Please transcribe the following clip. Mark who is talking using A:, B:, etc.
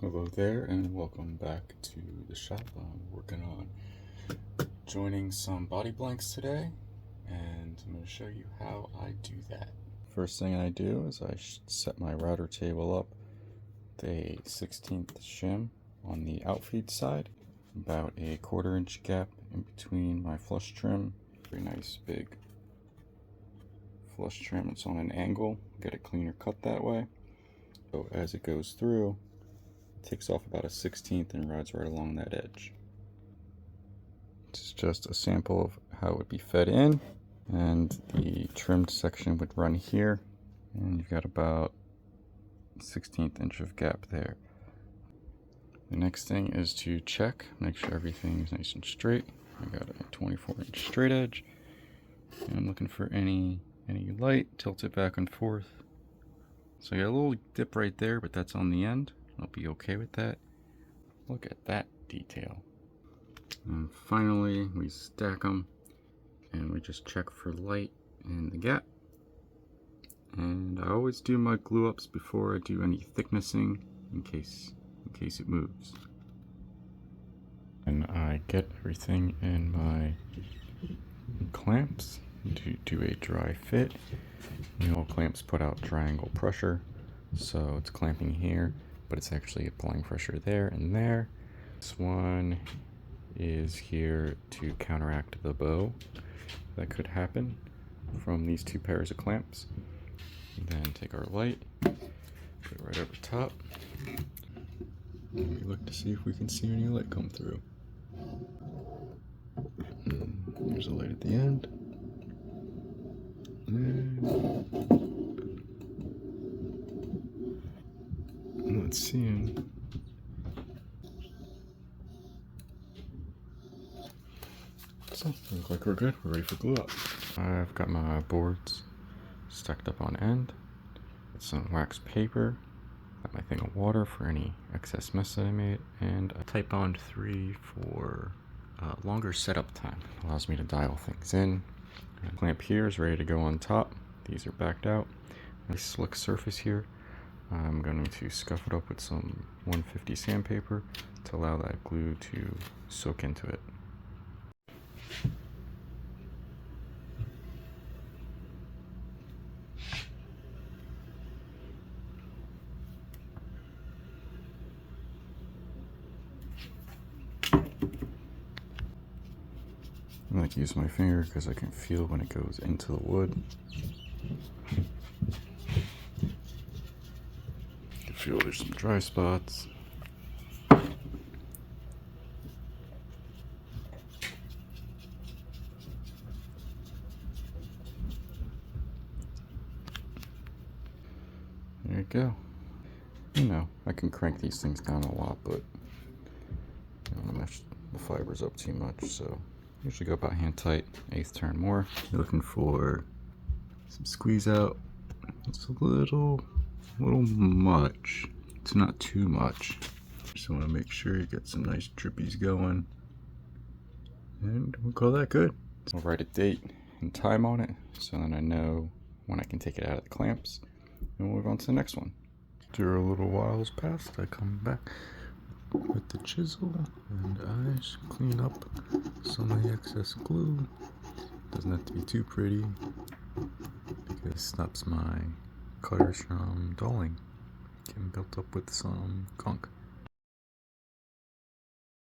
A: Hello there and welcome back to the shop. I'm working on joining some body blanks today and I'm going to show you how I do that. First thing I do is I set my router table up with a 1/16 shim on the outfeed side, about a 1/4 inch gap in between my flush trim. Very nice big flush trim. It's on an angle, get a cleaner cut that way. So as it goes through, takes off about a 1/16 and rides right along that edge. It's just a sample of how it would be fed in, and the trimmed section would run here, and you've got about 1/16 inch of gap there. The next thing is to check, make sure everything is nice and straight. I got a 24-inch straight edge, and I'm looking for any light, tilt it back and forth. So I got a little dip right there, but that's on the end. I'll be okay with that. Look at that detail. And finally, we stack them and we just check for light in the gap. And I always do my glue ups before I do any thicknessing in case it moves. And I get everything in my clamps to do a dry fit. All clamps put out triangle pressure, so it's clamping here, but it's actually applying pressure there and there. This one is here to counteract the bow that could happen from these two pairs of clamps. And then take our light, put it right over top, and we look to see if we can see any light come through. And there's a light at the end. And let's see. So, looks like we're good. We're ready for glue up. I've got my boards stacked up on end. Got some wax paper. Got my thing of water for any excess mess that I made. And a Titebond 3 for longer setup time. Allows me to dial things in. And clamp here is ready to go on top. These are backed out. Nice slick surface here. I'm going to scuff it up with some 150 sandpaper to allow that glue to soak into it. I like to use my finger because I can feel when it goes into the wood. You can feel there's some dry spots. There you go. You know, I can crank these things down a lot, but I don't want to mess the fibers up too much, so usually go about hand tight, 1/8 turn more. You're looking for some squeeze out. It's a little much. It's not too much. Just want to make sure you get some nice drippies going. And we'll call that good. I'll write a date and time on it so then I know when I can take it out of the clamps. And we'll move on to the next one. After a little while's passed, I come back with the chisel and I should clean up some of the excess glue. Doesn't have to be too pretty because it stops my cutters from dulling, getting built up with some gunk.